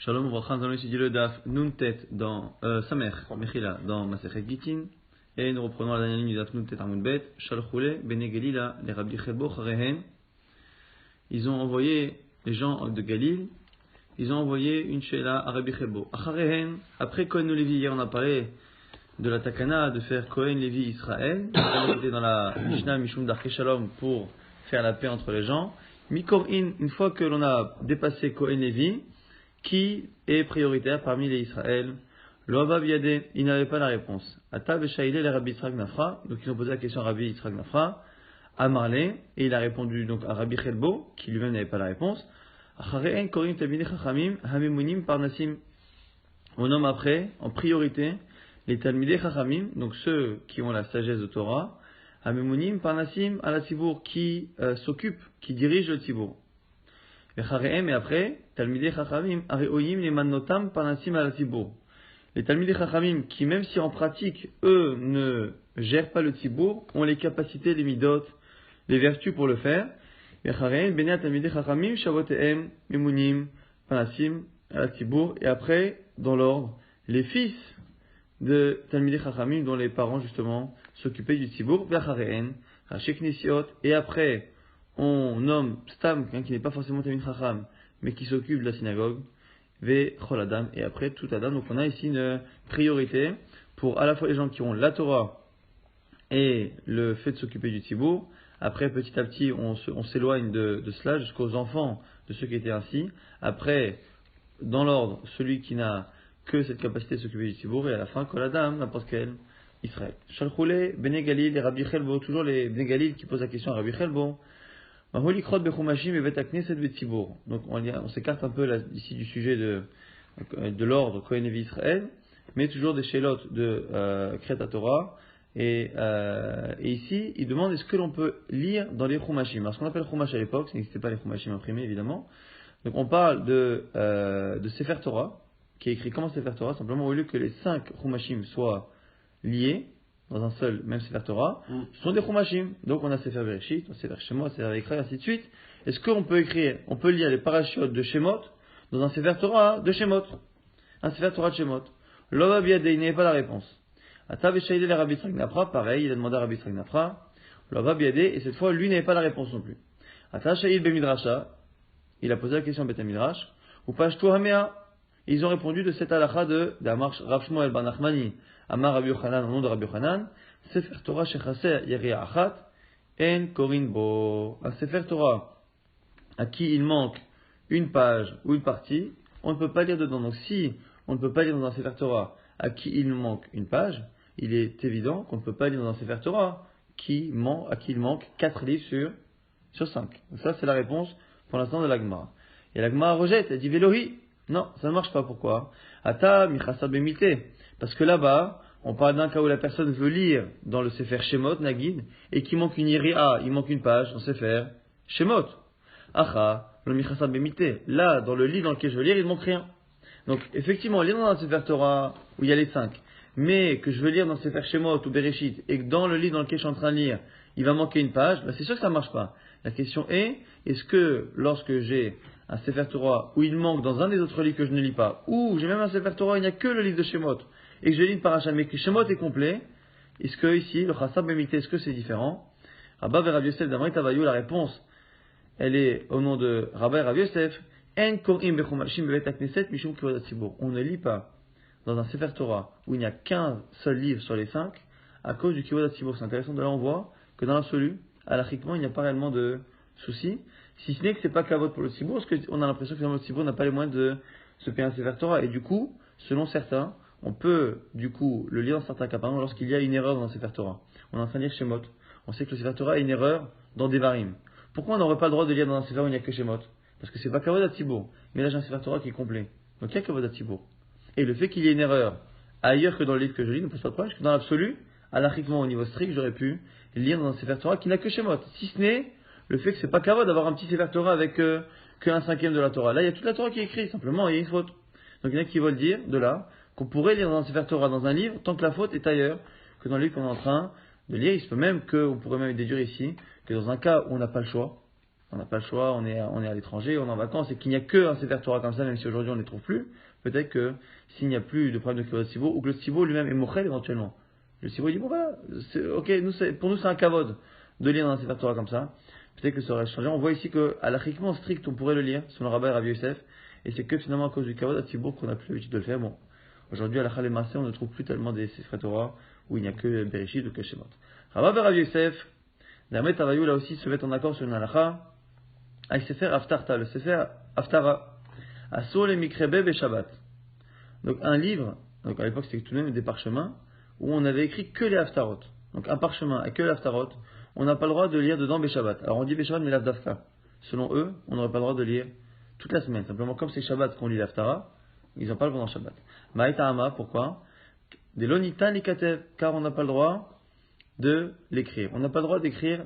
Shalom Uvracha, nous allons étudier le Daf Nuntet dans Samer, Mechila, dans Masechet Gitin, et nous reprenons la dernière ligne du Daf Nuntet Amud Bet, Shalchule, Bene Galila, les Rabbi Chelbo, Charehen. Ils ont envoyé, les gens de Galil, ils ont envoyé une Sheila à Rabbi Chelbo. Charehen, après Kohen Levi, hier on a parlé de la Takana, de faire Kohen Levi Israël, on était dans la Mishnah Mishum Darke Shalom pour faire la paix entre les gens. Mikorin, une fois que l'on a dépassé Kohen Levi, qui est prioritaire parmi les Israël? L'Oava Biadé, il n'avait pas la réponse. Ata Veshaïlé, les Rabbi Yitzhak Nafra, donc ils ont posé la question à Rabbi Yitzhak Nafra, à Marley, et il a répondu donc à Rabbi Chelbo, qui lui-même n'avait pas la réponse. Acharein Korim Tabine Chachamim, Hamemunim Parnasim. On nomme après, en priorité, les Talmidei Chachamim, donc ceux qui ont la sagesse de Torah, Hamemunim Parnasim à la Tzibour, qui s'occupent, qui dirigent le Tzibour. Et après, Talmidei Chachamim, Areoyim les Mannotam Parnasim à la Tzibour. Les Talmidei Chachamim, qui même si en pratique, eux ne gèrent pas le Tzibour, ont les capacités, les midot, les vertus pour le faire. Et après, dans l'ordre, les fils de Talmidei Chachamim, dont les parents justement s'occupaient du Tzibour, et après, on nomme Stam, qui n'est pas forcément Talmid Chacham, mais qui s'occupe de la synagogue, Ve Chol Adam, et après tout Adam. Donc on a ici une priorité pour à la fois les gens qui ont la Torah et le fait de s'occuper du Tzibour. Après, petit à petit, on s'éloigne de cela jusqu'aux enfants de ceux qui étaient ainsi. Après, dans l'ordre, celui qui n'a que cette capacité de s'occuper du Tzibour, et à la fin, Chol Adam, n'importe quel Israël. Shalchule, Bene Galil, et Rabbi Chelbo, toujours les Bene Galil qui posent la question à Rabbi Chelbo. Donc on s'écarte un peu ici du sujet de l'ordre Kohen Levi Israël, mais toujours des Shelot de Kreta Torah. Et ici, il demande est-ce que l'on peut lire dans les Chumashim. Alors ce qu'on appelle Chumash à l'époque, ce n'existait pas les Chumashim imprimés évidemment. Donc on parle de Sefer Torah, qui est écrit comme un Sefer Torah, simplement au lieu que les 5 Chumashim soient liés dans un seul, même Sefer Torah, ce sont des Chumashim. Donc on a Sefer Bereshit, Sefer Shemot, Sefer Vayikra, ainsi de suite. Est-ce qu'on peut on peut lire les parachutes de Shemot dans un Sefer Torah de Shemot? Un Sefer Torah de Shemot. L'Ova Biadé, il n'y avait pas la réponse. Ata Veshaïlé le Rabbi Yitzhak Nafra, pareil, il a demandé à Rabbi Yitzhak Nafra. L'Ova Biadé, et cette fois, lui n'avait pas la réponse non plus. Ata Shaïl Bemidrasha, il a posé la question à Bet Midrash. Ou Pashtu Hamea, ils ont répondu de cette halakha de Rav Shmuel Bar Nachmani, Amar Rabbi Yochanan, au nom de Rabbi Yochanan, Sefer Torah Shechaser Yeria Achat, En Korin Bo. Un Sefer Torah à qui il manque une page ou une partie, on ne peut pas lire dedans. Donc si on ne peut pas lire dans un Sefer Torah à qui il manque une page, il est évident qu'on ne peut pas lire dans un Sefer Torah à qui il manque 4 livres sur 5. Donc ça c'est la réponse pour l'instant de l'Agmara. Et l'Agmara rejette, elle dit Vélohi. Non, ça ne marche pas. Pourquoi? Ata Michasa Bemite. Parce que là-bas, on parle d'un cas où la personne veut lire dans le Sefer Shemot, Nagid, et qu'il manque une Iria, il manque une page dans Sefer Shemot. Acha, le Michasa Bemite. Là, dans le livre dans lequel je veux lire, il ne manque rien. Donc, effectivement, lire dans un Sefer Torah où il y a les 5, mais que je veux lire dans Sefer Shemot ou Bereshit, et que dans le livre dans lequel je suis en train de lire, il va manquer une page, c'est sûr que ça ne marche pas. La question est-ce que lorsque j'ai un Sefer Torah où il manque dans un des autres livres que je ne lis pas, ou j'ai même un Sefer Torah où il n'y a que le livre de Shemot, et que je lis une paracha, mais que Shemot est complet, est-ce que ici, le Chassab Bemite, est-ce que c'est différent? Rabba et Rav Yosef d'Amrit Avayou, la réponse, elle est au nom de Rabba et Rav Yosef, En Korim Bechumashim Bevet HaKnesset Mishum Kivod HaTzibur. On ne lit pas dans un Sefer Torah où il n'y a qu'un seul livre sur les 5 à cause du Kivod HaTzibur. C'est intéressant de là on voit que dans l'absolu, halachiquement, il n'y a pas réellement de souci, si ce n'est que c'est pas Kavod pour le Tzibour, parce qu'on a l'impression que le Tzibour n'a pas les moyens de se payer un Sefer Torah. Et du coup, selon certains, on peut du coup le lire dans certains cas. Par exemple, lorsqu'il y a une erreur dans un Sefer Torah, on est en train de lire Shemot, on sait que le Sefer Torah a une erreur dans Devarim. Pourquoi on n'aurait pas le droit de lire dans un Sefer où il n'y a que Shemot? Parce que c'est pas Kavod HaTzibur. Mais là j'ai un Sefer Torah qui est complet. Donc il y a Kavod HaTzibur. Et le fait qu'il y ait une erreur ailleurs que dans le livre que je lis ne pose pas de problème, parce que dans l'absolu, halachiquement au niveau strict, j'aurais pu lire dans un Sefer Torah qui n'a que Shemot. Si ce n'est le fait que c'est pas Kavod d'avoir un petit Sefer Torah avec qu'un cinquième de la Torah. Là il y a toute la Torah qui est écrite, simplement il y a une faute. Donc il y en a qui veulent dire, de là, qu'on pourrait lire dans un Sefer Torah dans un livre, tant que la faute est ailleurs que dans le livre qu'on est en train de lire. Il se peut même qu'on pourrait même déduire ici que dans un cas où on n'a pas le choix, on n'a pas le choix, on est à l'étranger, on est en vacances, et qu'il n'y a que un Sefer Torah comme ça, même si aujourd'hui on ne les trouve plus, peut-être que s'il n'y a plus de problème de kavod Sibo, ou que le Sibo lui-même est mochel éventuellement. Le Sibo dit, bon voilà, ok, pour nous c'est un kavod de lire dans un Sefer Torah comme ça, peut-être que ça aurait changé. On voit ici que, à l'achriquement strict, on pourrait le lire, selon le Rabbi Rabbi Yosef, et c'est que finalement à cause du kavod à Sibo qu'on n'a plus l'habitude de le faire. Bon, aujourd'hui à la Chal Maaseh, on ne trouve plus tellement des Sefer Torah où il n'y a que Bereshit ou que Shemot. Rabbi Rabbi Yosef, Dermet Tavayou là aussi se met en accord sur une halakha, avec Sefer Haftarta, le Sefer Haftara, Asur le Mikrebe be Shabbat. Donc un livre, donc à l'époque c'était tout de même des parchemins, où on avait écrit que les Haftarot. Donc un parchemin avec que les Haftarot, on n'a pas le droit de lire dedans Beshabbat. Alors on dit Beshabbat mais l'Avdafka. Selon eux, on n'aurait pas le droit de lire toute la semaine. Simplement comme c'est Shabbat qu'on lit l'Haftara, ils n'ont pas le droit dans Shabbat. Ma'ita Hama, pourquoi? Des Lonitan Likatev, car on n'a pas le droit de l'écrire. On n'a pas le droit d'écrire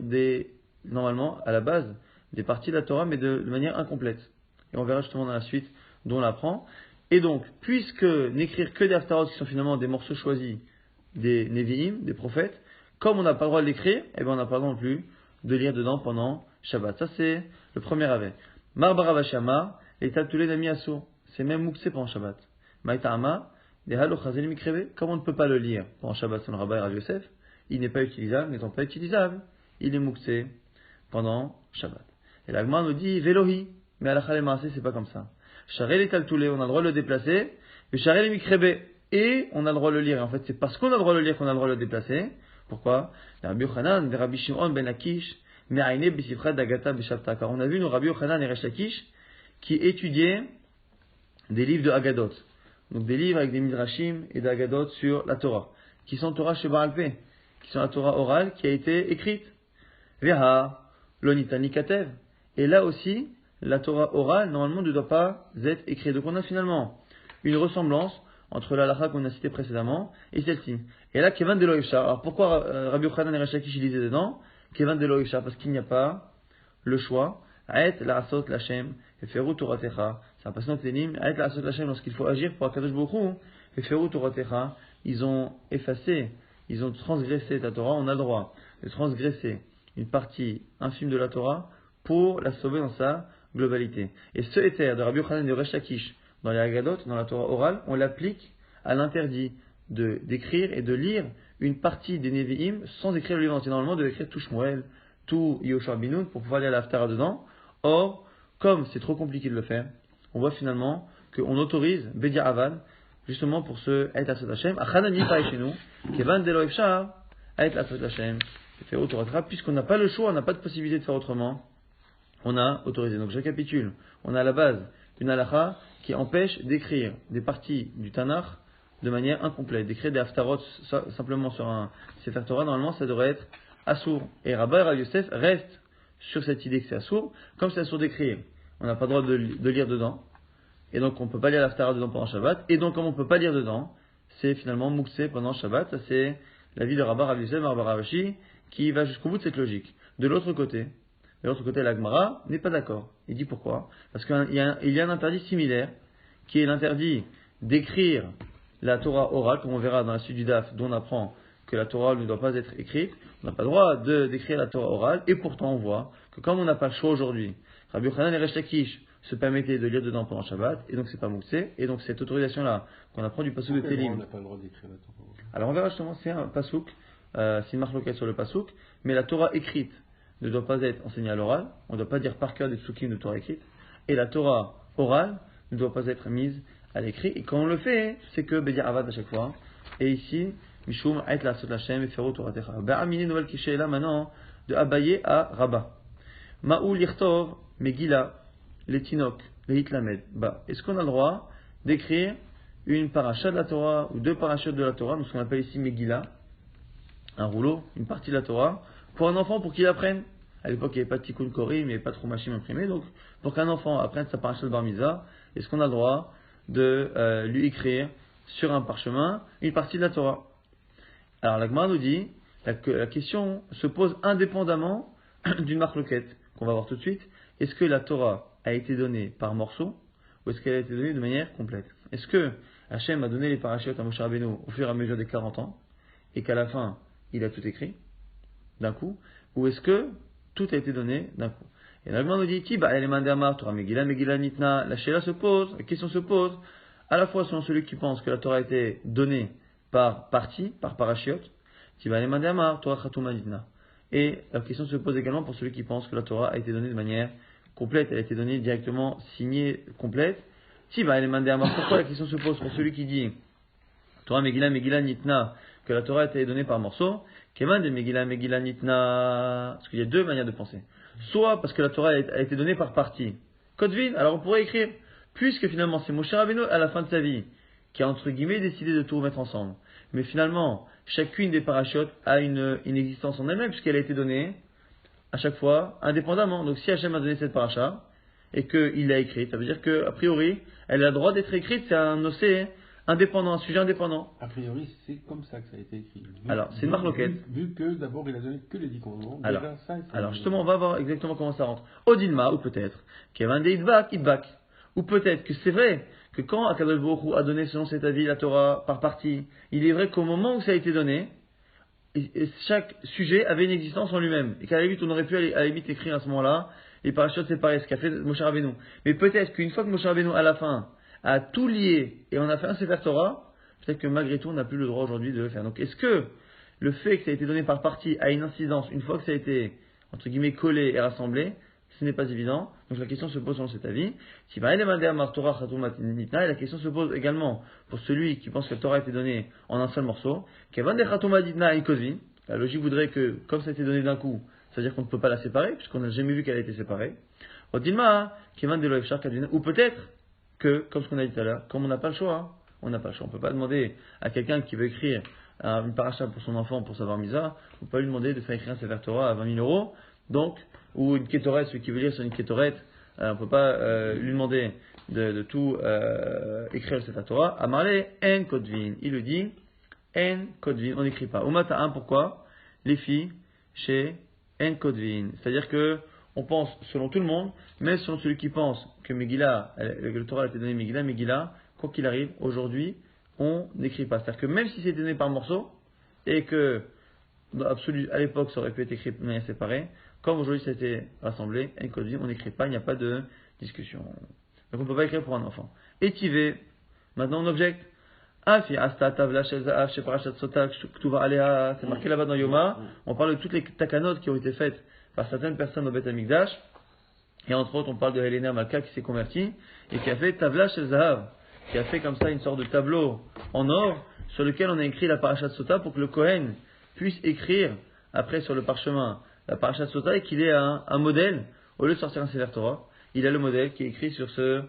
normalement, à la base, des parties de la Torah, mais de manière incomplète. Et on verra justement dans la suite dont on l'apprend. Et donc, puisque n'écrire que des Haftarot qui sont finalement des morceaux choisis des Nevi'im, des prophètes, comme on n'a pas le droit de l'écrire, eh bien on n'a pas le droit non plus de lire dedans pendant Shabbat. Ça c'est le premier avet. Mar Baravashama, et Tatulé Nami Asur. C'est même Mouksé pendant Shabbat. Maïta'ama, des Halo Chazel Mikreve. Comme on ne peut pas le lire pendant Shabbat selon Rabbi Rav Yosef, il n'est pas utilisable, n'étant pas utilisable, il est Mouksé pendant Shabbat. Et l'Agma nous dit Velohi, mais à la Chal Maaseh c'est pas comme ça. Charel et Taltoulé, on a le droit de le déplacer, mais Charel et Mikrebe, et on a le droit de le lire. Et en fait, c'est parce qu'on a le droit de le lire qu'on a le droit de le déplacer. Pourquoi? Rabbi Yochanan, Rabbi Shimon ben Akish, Me'aine B'Sifra Dagata B'Shavta. Car on a vu nos Rabbi Yochanan et Resh Lakish qui étudiaient des livres de Haggadot. Donc des livres avec des Midrashim et d'Haggadot sur la Torah. Qui sont Torah Sheba'al Peh. Qui sont la Torah orale qui a été écrite. Veha, Lonitani Katev. Et là aussi, la Torah orale, normalement, ne doit pas être écrite. Donc on a finalement une ressemblance entre la halakha qu'on a citée précédemment et celle-ci. Et là, Kevan de Loïfchar. Alors pourquoi Rabbi Yochanan et Resh Lakish lisaient dedans Kevan de Loïfchar? Parce qu'il n'y a pas le choix. Aet la'asot la'shem, eferu toratecha. C'est un passage télim. Aet la'asot la'shem, lorsqu'il faut agir pour Akadosh Baruch Hu, eferu toratecha. Ils ont effacé, ils ont transgressé ta Torah. On a le droit de transgresser une partie infime de la Torah pour la sauver dans sa globalité. Et ce éther de Rabbi Yochanan et de Resh Lakish dans les Haggadot, dans la Torah orale, on l'applique à l'interdit d'écrire et de lire une partie des Nevi'im sans écrire le livre entier. Normalement, de écrire tout Shmuel, tout Yoshua Binoun pour pouvoir lire l'Haftara dedans. Or, comme c'est trop compliqué de le faire, on voit finalement qu'on autorise Bedia Avad, justement pour ce Aït Asot Hashem, Achanani Paï chez nous, Kevan Delo Efshar, Aït Asot Hashem, puisqu'on n'a pas le choix, on n'a pas de possibilité de faire autrement, on a autorisé. Donc je récapitule, on a à la base une halakha qui empêche d'écrire des parties du Tanakh de manière incomplète, d'écrire des haftarot simplement sur un Sefer Torah, normalement ça devrait être assour. Et Rabbi Rav Yosef reste sur cette idée que c'est assour, comme c'est assour d'écrire, on n'a pas le droit de lire dedans, et donc on ne peut pas lire l'haftara dedans pendant Shabbat, et donc comme on ne peut pas lire dedans, c'est finalement mouksé pendant Shabbat. Ça c'est l'avis de Rabbi Rav Yosef, Rabbi Ravashi, qui va jusqu'au bout de cette logique. De l'autre côté, la Gemara n'est pas d'accord. Il dit pourquoi? Parce qu'il y a un interdit similaire, qui est l'interdit d'écrire la Torah orale, comme on verra dans la suite du Daf, dont on apprend que la Torah ne doit pas être écrite. On n'a pas le droit d'écrire la Torah orale, et pourtant on voit que comme on n'a pas le choix aujourd'hui, Rabbi Yochanan et Resh Lakish se permettaient de lire dedans pendant Shabbat, et donc c'est pas mouksé, et donc cette autorisation-là, qu'on apprend du pasuk de Télim. On n'a pas le droit d'écrire la Torah orale. Alors on verra justement, c'est un pasuk, c'est une marloquette sur le pasuk, mais la Torah écrite ne doit pas être enseignée à l'oral, on ne doit pas dire par cœur des psukim de Torah écrite, et la Torah orale ne doit pas être mise à l'écrit, et quand on le fait, c'est que Bedia Avad à chaque fois, et ici, Mishum Ait la Sot Lachem et Ferro Torah Techa. Ba'amini nouvelle cliché là maintenant, de Abaye à Rabat. Ma'ou Lirtov, Megillah, les Tinok, les Hitlamed. Est-ce qu'on a le droit d'écrire une paracha de la Torah, ou deux parachutes de la Torah, donc ce qu'on appelle ici Megillah, un rouleau, une partie de la Torah, pour un enfant, pour qu'il apprenne? À l'époque, il n'y avait pas de Tikkun Korim, il n'y avait pas de Chumashim imprimé, donc pour qu'un enfant apprenne sa paracha de Bar Mitzvah, est-ce qu'on a le droit de lui écrire sur un parchemin une partie de la Torah? Alors la Gemara nous dit que la question se pose indépendamment d'une marloquette qu'on va voir tout de suite. Est-ce que la Torah a été donnée par morceaux ou est-ce qu'elle a été donnée de manière complète? Est-ce que Hachem a donné les parachutes à Moshe Rabbeinu au fur et à mesure des 40 ans et qu'à la fin il a tout écrit d'un coup, ou est-ce que tout a été donné d'un coup? Et l'Agma nous dit, Tiba, elle est mandamar, Torah Megillah, Megillah Nitna. La question se pose, à la fois selon celui qui pense que la Torah a été donnée par partie, par parashiot, Tiba, elle est mandamar, Torah Khatuma Nitna. Et la question se pose également pour celui qui pense que la Torah a été donnée de manière complète, elle a été donnée directement, signée, complète. Tiba, elle est mandamar. Pourquoi la question se pose pour celui qui dit, Torah Megillah, Megillah Nitna, que la Torah a été donnée par morceaux, Keman de Megillah, Megillah Nitna. Parce qu'il y a deux manières de penser. Soit parce que la Torah a été donnée par partie. Kotvin, alors on pourrait écrire, puisque finalement c'est Moshe Rabbeinu à la fin de sa vie, qui a entre guillemets décidé de tout remettre ensemble. Mais finalement, chacune des parachutes a une existence en elle-même, puisqu'elle a été donnée à chaque fois indépendamment. Donc si Hachem a donné cette paracha, et qu'il l'a écrite, ça veut dire qu'a priori, elle a le droit d'être écrite, c'est un océ indépendant, un sujet indépendant. A priori, c'est comme ça que ça a été écrit. Alors, c'est une marloquette. Vu que d'abord il a donné que les 10 commandements. Alors justement, on va voir exactement comment ça rentre. Odilma, ou peut-être, Kevin de Idbak. Ou peut-être que c'est vrai que quand Akadosh Baruch Hu a donné selon cet avis la Torah par partie, il est vrai qu'au moment où ça a été donné, chaque sujet avait une existence en lui-même. Et qu'à la limite, on aurait pu à la limite écrire à ce moment-là, les parachutes séparés, ce qu'a fait Moshe Rabbeinu. Mais peut-être qu'une fois que Moshe Rabbeinu, à la fin, a tout lié et on a fait un Sefer Torah, peut-être que malgré tout on n'a plus le droit aujourd'hui de le faire. Donc est-ce que le fait que ça a été donné par partie a une incidence une fois que ça a été entre guillemets collé et rassemblé? Ce n'est pas évident. Donc la question se pose selon cet avis. Si et la question se pose également pour celui qui pense que la Torah a été donnée en un seul morceau. La logique voudrait que comme ça a été donné d'un coup, c'est-à-dire qu'on ne peut pas la séparer puisqu'on n'a jamais vu qu'elle a été séparée. Ou peut-être que, comme ce qu'on a dit tout à l'heure, comme on n'a pas le choix, on n'a pas le choix. On ne peut pas demander à quelqu'un qui veut écrire une paracha pour son enfant, pour savoir misa, on ne peut pas lui demander de faire écrire un Sefer Torah à 20 000 euros, donc, ou une kétorette, celui qui veut lire sur une kétorette, on ne peut pas lui demander de tout écrire le Sefer Torah. Amarle, en kodvin, il le dit, en kodvin, on n'écrit pas. Umata 1, pourquoi? Les filles, chez en kodvin. C'est-à-dire que, on pense selon tout le monde, mais selon celui qui pense que Megillah, le Torah a été donné Megillah, quoi qu'il arrive, aujourd'hui, on n'écrit pas. C'est-à-dire que même si c'est donné par morceaux, et que, à l'époque, ça aurait pu être écrit de manière séparée, comme aujourd'hui ça a été rassemblé, on n'écrit pas, il n'y a pas de discussion. Donc on ne peut pas écrire pour un enfant. Étivé, maintenant on objecte. C'est marqué là-bas dans Yoma, on parle de toutes les takanot qui ont été faites par certaines personnes au Beth Amikdash, et entre autres on parle de Helena Malka qui s'est convertie, et qui a fait Tavla Shel Zahav, qui a fait comme ça une sorte de tableau en or, sur lequel on a écrit la Parashat Sota pour que le Kohen puisse écrire après sur le parchemin la Parashat Sota et qu'il ait un modèle, au lieu de sortir un Sefer Torah, il a le modèle qui est écrit sur ce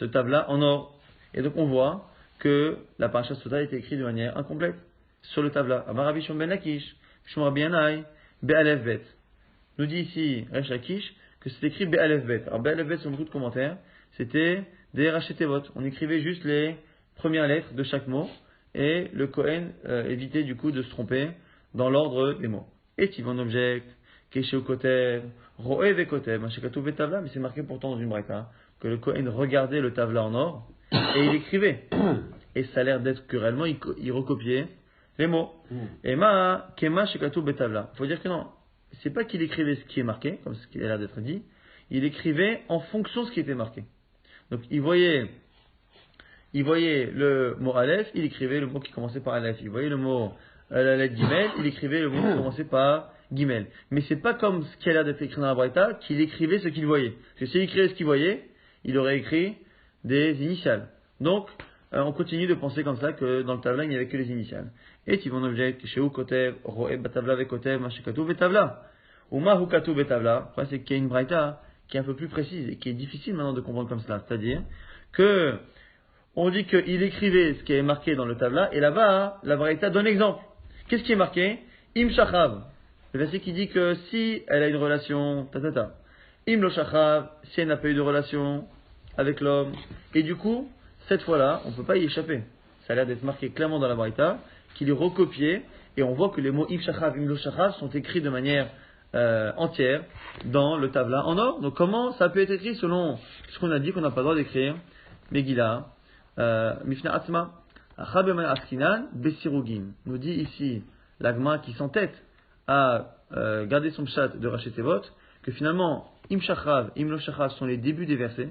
tabla en or. Et donc on voit que la Parashat Sota a été écrite de manière incomplète sur le tabla. Amar Rabbi Shimon ben Lakish, Shimon Rabbi Yanai, Be'alef Bet. Nous dit ici Resh Lakish que c'est écrit Be'alef Bet. Alors Be'alef Bet, sur beaucoup de commentaires, c'était des Rachetevot. On écrivait juste les premières lettres de chaque mot et le Kohen évitait du coup de se tromper dans l'ordre des mots. Et Tivon objecte, Kesheu Kotev, Roe ve Kotev, Mashekatou ve Tavla, mais c'est marqué pourtant dans une braïta que le Kohen regardait le Tavla en or et il écrivait. Et ça a l'air d'être que réellement il recopiait les mots. Et ma Kema Shekatou be Tavla. Il faut dire que non, c'est pas qu'il écrivait ce qui est marqué, comme ce qui a l'air d'être dit, il écrivait en fonction de ce qui était marqué. Donc il voyait le mot Aleph, il écrivait le mot qui commençait par Aleph. Il voyait le mot la lettre Gimel, il écrivait le mot qui commençait par Gimel. Mais c'est pas comme ce qui a l'air d'être écrit dans la Braïta qu'il écrivait ce qu'il voyait. Parce que s'il écrivait ce qu'il voyait, il aurait écrit des initiales. Donc on continue de penser comme ça que dans le tabla il n'y avait que les initiales. Et Tivon objecte, Sheu Kotev, Roe Batavla ve Kotev, Mashekatu Betavla. Ou Mahukatu Betavla. Le problème c'est qu'il y a une Braïta qui est un peu plus précise et qui est difficile maintenant de comprendre comme cela. C'est-à-dire que on dit qu'il écrivait ce qui est marqué dans le tabla, et là-bas, la Braïta donne exemple. Qu'est-ce qui est marqué? Im shachav. Le verset qui dit que si elle a une relation, Im lo shachav, si elle n'a pas eu de relation avec l'homme. Et du coup, cette fois-là, on ne peut pas y échapper. Ça a l'air d'être marqué clairement dans la Braïta, qu'il est recopié, et on voit que les mots im shachav, im lo shachav sont écrits de manière entière dans le tabla en or. Donc comment ça peut être écrit selon ce qu'on a dit qu'on n'a pas le droit d'écrire? Megillah, Mifna Atzma, Achabeman Askinan, Besirugin. Nous dit ici l'agma qui s'entête à garder son pshat de Rachetevot, que finalement, Im Shachav, Im Lo Shachav sont les débuts des versets.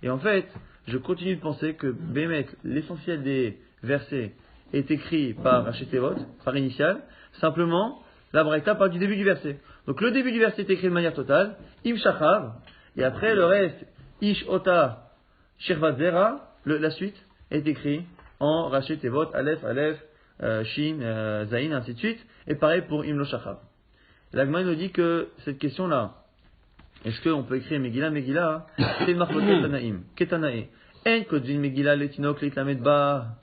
Et en fait, je continue de penser que Bémet, l'essentiel des versets, est écrit par Hachetevot, par initial. Simplement, la Braïta parle du début du verset. Donc le début du verset est écrit de manière totale, Im Shachav, et après le reste, Ish Ota Shirvat Zera, la suite, est écrit en Hachetevot, Aleph, Shin, Zain, ainsi de suite. Et pareil pour Im Lo Shachav. L'Agma nous dit que cette question-là, est-ce qu'on peut écrire Megillah, c'est une marloquet Tanaïm, Ketanae. En Kodzin Megillah, Letinok, Letlamed Ba.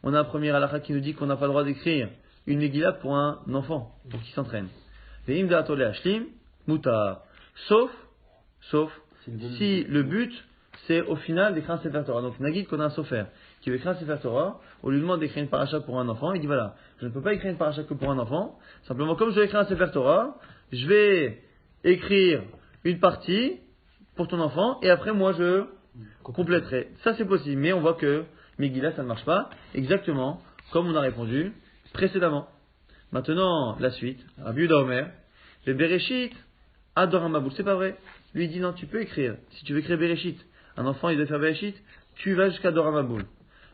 On a un premier halakha qui nous dit qu'on n'a pas le droit d'écrire une Megillah pour un enfant, pour qu'il s'entraîne. Ve'im da'atole hashlim, mutar. Sauf si le but, c'est au final d'écrire un Sefer Torah. Donc, Nagid, qu'on a un sofer qui veut écrire un Sefer Torah, on lui demande d'écrire une paracha pour un enfant, il dit voilà, je ne peux pas écrire une paracha que pour un enfant, simplement comme je vais écrire un Sefer Torah, je vais écrire une partie pour ton enfant, et après moi je compléterai. Ça c'est possible, mais on voit que Megillah ça ne marche pas, exactement comme on a répondu précédemment. Maintenant, la suite, Rabbi Yehuda Omer, le Bereshit, Ador Maboul, c'est pas vrai. Lui il dit non, tu peux écrire, si tu veux écrire Bereshit, un enfant il doit faire Bereshit, tu vas jusqu'à Dor Maboul.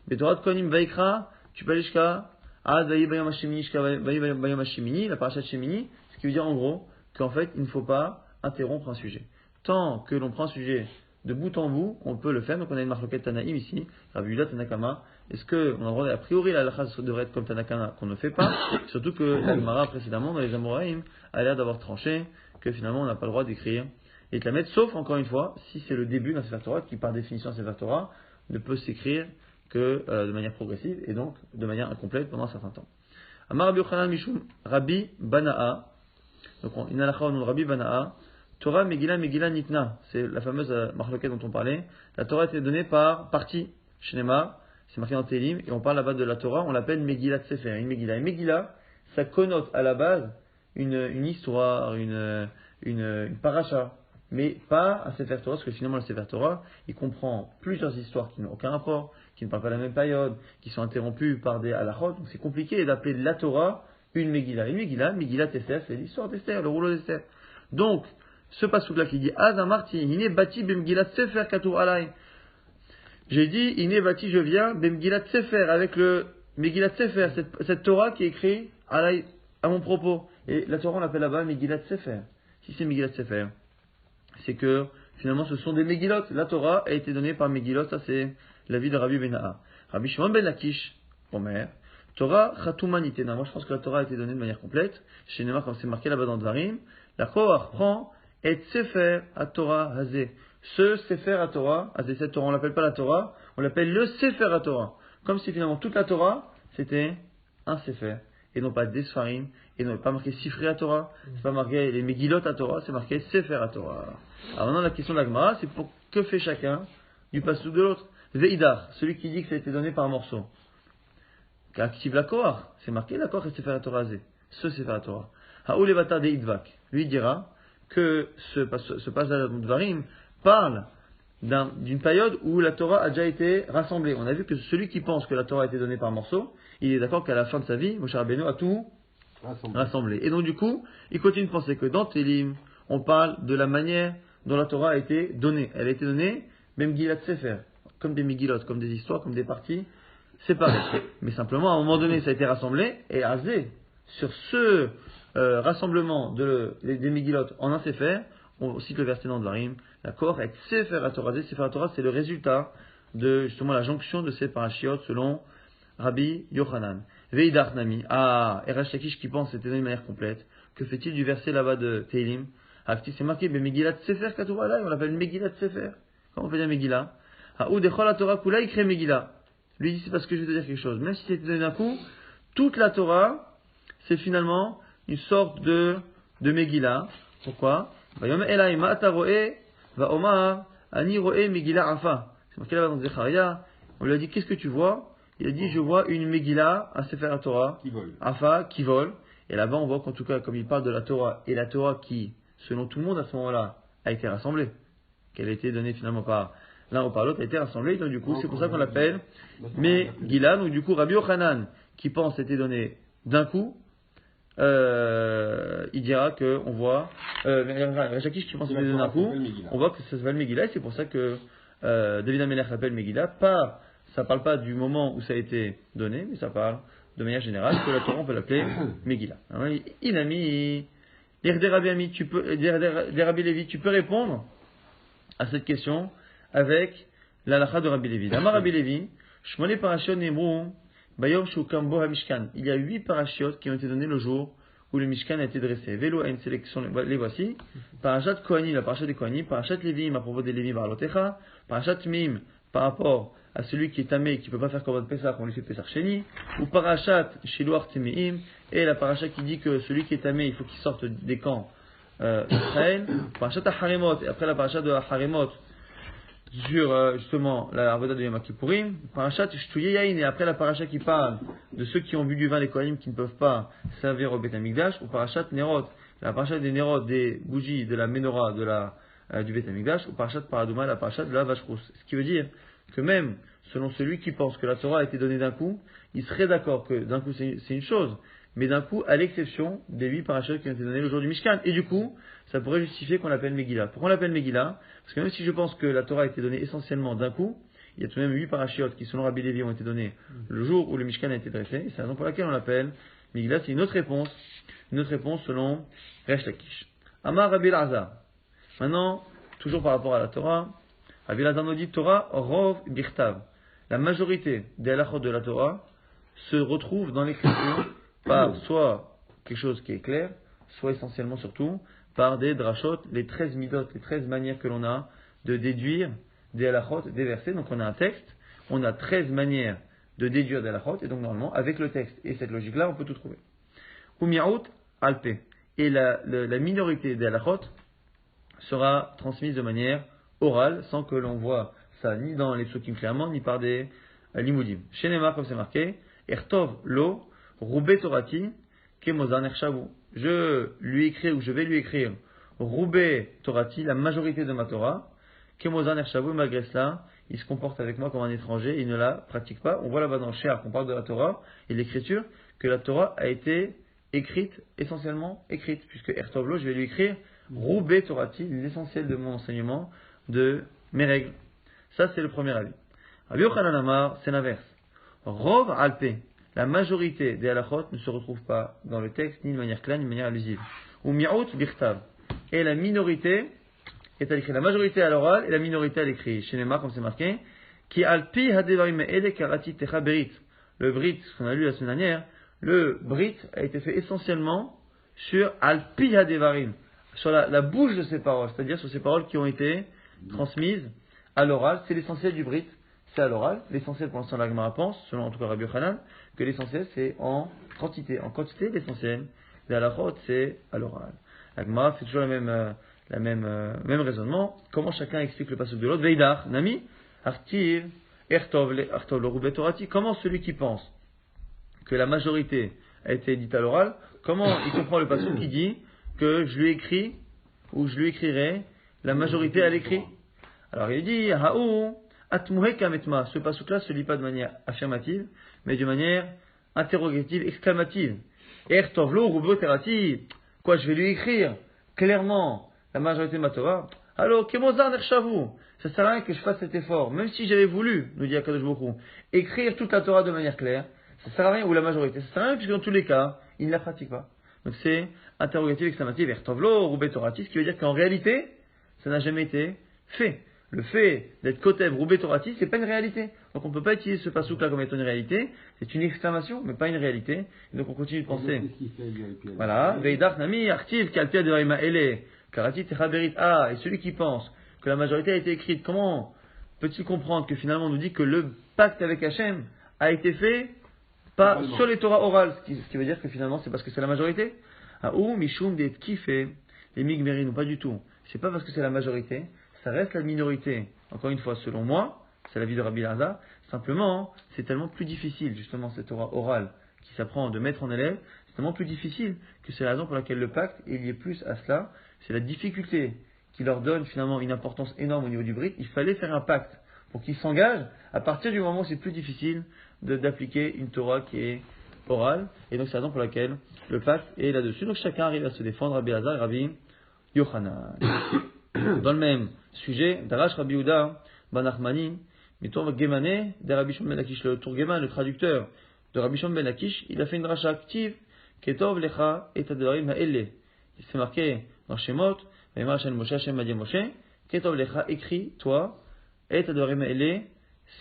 Mais Torah de Kohanim Vaikra, tu peux aller jusqu'à Ad Vayi Bayom Hashemini, jusqu'à Vayi Bayom Hashemini, la paracha de Shemini, ce qui veut dire en gros qu'en fait il ne faut pas interrompre un sujet. Tant que l'on prend un sujet de bout en bout, on peut le faire. Donc on a une marloquette Tanaïm ici, Rabbi Yehuda Tanakama. Est-ce qu'on a le droit, a priori la halakha devrait être comme Tanakama qu'on ne fait pas, surtout que la Gemara précédemment dans les Amoraïm a l'air d'avoir tranché que finalement on n'a pas le droit d'écrire et de la mettre, sauf encore une fois, si c'est le début d'un Sefer Torah, qui par définition Sefer Torah ne peut s'écrire que de manière progressive et donc de manière incomplète pendant un certain temps. Amar Rabbi Yochanan Mishum Rabbi Bana'a, donc une halakha au nom de Rabbi Bana'a, Torah Megillah Megillah Nitna, c'est la fameuse marloquette dont on parlait. La Torah a été donnée par partie, Shnema, c'est marqué dans Télim, et on parle là-bas de la Torah, on l'appelle Megillah Sefer, une Megillah. Et Megillah, ça connote à la base une histoire, une paracha, mais pas un Sefer Torah, parce que finalement le Sefer Torah, il comprend plusieurs histoires qui n'ont aucun rapport, qui ne parlent pas de la même période, qui sont interrompues par des halachot, donc c'est compliqué d'appeler la Torah une Megillah. Une Megillah, Megillah Esther, c'est l'histoire d'Esther, le rouleau d'Esther. Donc, ce passouk-là qui dit Azamarti, Iné bati bemgilat sefer katur alay. J'ai dit Iné bati, je viens bemgilat sefer, avec le Megillat sefer, cette Torah qui est écrite alay, à mon propos. Et la Torah on l'appelle là-bas Megillat sefer. Si c'est Megillat sefer, c'est que finalement ce sont des Megillot. La Torah a été donnée par Megillot, ça c'est l'avis de Rabbi Bena'a. Rabbi Shimon ben Lakish, Omer, Torah chatumanitena. Moi je pense que la Torah a été donnée de manière complète. Chez Neymar, comme c'est marqué là-bas dans Dvarim, la Korah prend et Sefer à Torah Hazé. Ce Sefer à Torah, Hazé, cette Torah, on l'appelle pas la Torah, on l'appelle le Sefer à Torah. Comme si finalement toute la Torah, c'était un Sefer. Et non pas des Sfarim, et non pas marqué Sifri à Torah, c'est pas marqué les Megillot à Torah, c'est marqué Sefer à Torah. Alors maintenant la question de la Gemara, c'est pour que fait chacun du passouk de l'autre. Veidar, celui qui dit que ça a été donné par morceau. Active la Korah, c'est marqué la Korah et Sefer à Torah Hazé. Ce Sefer à Torah. Haou levata de Idvak, lui dira que ce passage de Dvarim parle d'une période où la Torah a déjà été rassemblée. On a vu que celui qui pense que la Torah a été donnée par morceaux, il est d'accord qu'à la fin de sa vie, Moshe Rabbeinu a tout rassemblé. Et donc du coup, il continue de penser que dans Télim, on parle de la manière dont la Torah a été donnée. Elle a été donnée, même Gilat Sefer, comme des Megillot, comme des histoires, comme des parties séparées. Mais simplement, à un moment donné, ça a été rassemblé, et Azé, sur ce rassemblement des Megillot en un Sefer, on cite le verset dans Dvarim, la Korah est Sefer à Torah. Sefer à Torah, c'est le résultat de justement la jonction de ces parashiot selon Rabbi Yochanan. Veidach Nami, Erash Lakish qui pense que c'était donné de manière complète. Que fait-il du verset là-bas de Teilim? Afti, c'est marqué, Megillat Sefer Katura là, on l'appelle Megillat Sefer. Comment on peut dire Megillah? Ou Dechol la Torah Kula, il crée Megillah. Lui dit, c'est parce que je vais te dire quelque chose. Même si c'était donné d'un coup, toute la Torah, c'est finalement une sorte de Megillah. Pourquoi? Vayom Elai Ma'ata Ro'e, Va Omar, Ani Ro'e Megillah Afa. C'est marqué là-bas dans Zecharia. On lui a dit, qu'est-ce que tu vois? Il a dit, je vois une Megillah, un Sefer Torah, Afa, qui vole. Et là-bas, on voit qu'en tout cas, comme il parle de la Torah, et la Torah qui, selon tout le monde à ce moment-là, a été rassemblée, qu'elle a été donnée finalement par l'un ou par l'autre, a été rassemblée. Donc du coup, c'est pour ça qu'on l'appelle Megillah. Donc du coup, Rabbi Yochanan, qui pense était donné d'un coup, il dira qu'on voit, Resh Lakish qui pense que c'est donné d'un coup, on voit que ça s'appelle Megillah, et c'est pour ça que David Amelech l'appelle Megillah. Ça parle pas du moment où ça a été donné, mais ça parle de manière générale que la Torah on peut l'appeler Megillah. Inami, des Rabbi Lévi, tu peux répondre à cette question avec l'halakha de Rabbi Lévi. Amar Rabbi Lévi, Shmone parashiot nemru bayom shukam bo hamishkan. Il y a 8 parashiot qui ont été donnés le jour où le Mishkan a été dressé. Vélo a une sélection, les voici. Parashat Kohanim, la parashat des Kohanim. Parashat Lévim, à propos des Lévim, Barlotecha. Parashat Mim, par rapport à celui qui est tamé et qui ne peut pas faire Korban Pesach, on lui fait Pesach Sheni. Ou Parashat Shiluach Timeim. Et la parashat qui dit que celui qui est tamé, il faut qu'il sorte des camps d'Israël. Parashat Aharemot. Et après la parashat de Aharemot, sur justement la Avoda de Yom Kippourim, Parashat Shtuye Yain, et après la parashat qui parle de ceux qui ont bu du vin des Kohanim qui ne peuvent pas servir au Beth Amikdash, ou Parashat Nerot, la parashat des Nerot, des bougies de la Menorah du Beth Amikdash, ou Parashat Paradouma, la parashat de la vache rousse. Ce qui veut dire que même selon celui qui pense que la Torah a été donnée d'un coup, il serait d'accord que d'un coup c'est une chose, mais d'un coup à l'exception des 8 parachutes qui ont été donnés le jour du Mishkan. Et du coup, ça pourrait justifier qu'on l'appelle Megillah. Pourquoi on l'appelle Megillah? Parce que même si je pense que la Torah a été donnée essentiellement d'un coup, il y a tout de même 8 parachutes qui selon Rabbi Lévi ont été donnés le jour où le Mishkan a été dressé. Et c'est la raison pour laquelle on l'appelle Megillah. C'est une autre réponse selon Resh Lakish. Amar Rabbi Elazar. Maintenant, toujours par rapport à la Torah, Rabbi Elazar nous dit Torah Rov Birtav. La majorité des halachot de la Torah se retrouve dans l'écriture par soit quelque chose qui est clair, soit essentiellement surtout par des drashot, les 13 midot, les 13 manières que l'on a de déduire des halachot, des versets. Donc on a un texte, on a 13 manières de déduire des halachot, et donc normalement avec le texte et cette logique-là, on peut tout trouver. Umiaout alpe. Et la minorité des halachot sera transmise de manière orale, sans que l'on voit ça ni dans les psukim clairement, ni par des limoudim. Chez Neymar, comme c'est marqué, Ertov lo roubé torati kemozan ershavu. Je lui écris ou je vais lui écrire roubé torati, la majorité de ma Torah, kemozan ershavu. Malgré cela, il se comporte avec moi comme un étranger, il ne la pratique pas. On voit là-bas dans le Shéar qu'on parle de la Torah et l'écriture, que la Torah a été écrite, essentiellement écrite, puisque Ertov lo, je vais lui écrire roubé torati, l'essentiel de mon enseignement, de mes règles. Ça, c'est le premier avis. Rabbi Yochanan Amar, c'est l'inverse. Rov alpe, la majorité des halachot ne se retrouve pas dans le texte, ni de manière claire, ni de manière allusive. Ou mi'aut birtav. Et la minorité est à l'écrit. La majorité à l'oral et la minorité à l'écrit. Chez Neymar, comme c'est marqué, qui alpi hadevarim ele karati techa berit. Le brit, ce qu'on a lu la semaine dernière, le brit a été fait essentiellement sur alpi hadevarim, sur la bouche de ces paroles, c'est-à-dire sur ces paroles qui ont été transmises à l'oral. C'est l'essentiel du brit, c'est à l'oral. L'essentiel pour l'instant, la Gemara pense, selon en tout cas Rabbi Yochanan, que l'essentiel c'est en quantité. En quantité, l'essentiel des halachot c'est à l'oral. La Gemara fait toujours même raisonnement. Comment chacun explique le passage de l'autre? Veidar, nami, artiv, ertov le roubet torati. Comment celui qui pense que la majorité a été dite à l'oral, comment il comprend le passage qui dit que je lui écris ou je lui écrirai la majorité à l'écrit? Alors il dit, Haou, atmuhe kametma. Ce passage-là ne se lit pas de manière affirmative, mais de manière interrogative, exclamative. Ertovlo, rubo terati. Quoi, je vais lui écrire clairement la majorité de ma Torah? Alors, kemozar nershavu. Ça sert à rien que je fasse cet effort. Même si j'avais voulu, nous dit Akadosh Baruch Hu, écrire toute la Torah de manière claire, ça sert à rien, ou la majorité, ça sert à rien, puisque dans tous les cas, il ne la pratique pas. Donc c'est interrogative, exclamative, ertovlo, rubo terati, ce qui veut dire qu'en réalité, ça n'a jamais été fait. Le fait d'être kotev roubé torati, c'est pas une réalité. Donc on ne peut pas utiliser ce pasouk là comme étant une réalité. C'est une exclamation, mais pas une réalité. Et donc on continue de penser. Voilà. Veidach nami artiv kalpia de raima ele karati techaberit. Ah, et celui qui pense que la majorité a été écrite, comment peut-il comprendre que finalement on nous dit que le pacte avec Hachem a été fait pas sur les Torahs orales, ce qui veut dire que finalement c'est parce que c'est la majorité. Ah ou mishum det kifé les migmerin, ou pas du tout. C'est pas parce que c'est la majorité. Ça reste la minorité. Encore une fois, selon moi, c'est l'avis de Rabbi Elazar. Simplement, c'est tellement plus difficile, justement, cette Torah orale qui s'apprend de maître en élève, c'est tellement plus difficile que c'est la raison pour laquelle le pacte est lié plus à cela. C'est la difficulté qui leur donne finalement une importance énorme au niveau du brit. Il fallait faire un pacte pour qu'ils s'engagent à partir du moment où c'est plus difficile d'appliquer une Torah qui est orale, et donc c'est la raison pour laquelle le pacte est là-dessus. Donc chacun arrive à se défendre, Rabbi Hazar et Rabbi Yochanan. Dans le même sujet, Darash Rabbi Yehuda, Ben Nachmani, Mitour Gemane, de Rabbi Shimon ben Lakish, le Tourgeman, le traducteur de Rabbi Shimon ben Lakish, il a fait une dracha active, Ketov Lecha et Advarim Ha'ele. Il s'est marqué dans Shemot, Vayimar Hashem Moshe, Hashem Madi Moshe, Ketov Lecha, écrit, toi, et Advarim Ha'ele,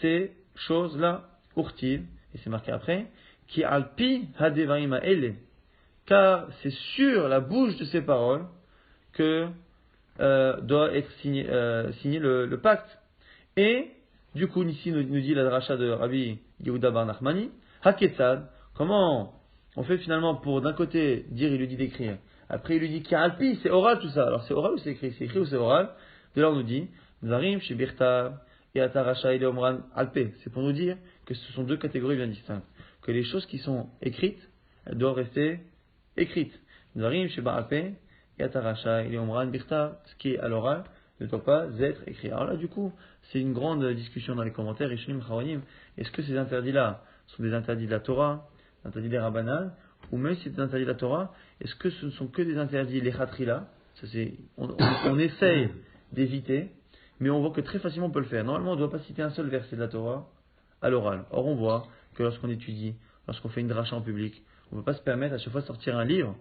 ces choses-là, Urtiv, et c'est marqué après, Ki Alpi Hadevarim Ha'ele, car c'est sur la bouche de ces paroles que doit être signé le pacte. Et du coup, ici nous dit la dracha de Rabbi Yehuda bar Nachmani, Haketzad, comment on fait finalement pour d'un côté dire, il lui dit d'écrire, après il lui dit Ki'alpi, c'est oral tout ça. Alors c'est oral ou c'est écrit ou c'est oral? De là on nous dit Zarim, Shibirta, et Ataracha et Omran Alpe. C'est pour nous dire que ce sont deux catégories bien distinctes. Que les choses qui sont écrites, elles doivent rester écrites. Zarim, Shibar Alpe, et Ataracha et Omran Birta, ce qui est à l'oral ne doit pas être écrit. Alors là, du coup, c'est une grande discussion dans les commentaires. Rishonim, Charonim, est-ce que ces interdits-là sont des interdits de la Torah, des interdits des Rabbanan, ou même si c'est des interdits de la Torah, est-ce que ce ne sont que des interdits les Khatrila? On essaye d'éviter, mais on voit que très facilement on peut le faire. Normalement, on ne doit pas citer un seul verset de la Torah à l'oral. Or, on voit que lorsqu'on étudie, lorsqu'on fait une dracha en public, on ne peut pas se permettre à chaque fois de sortir un livre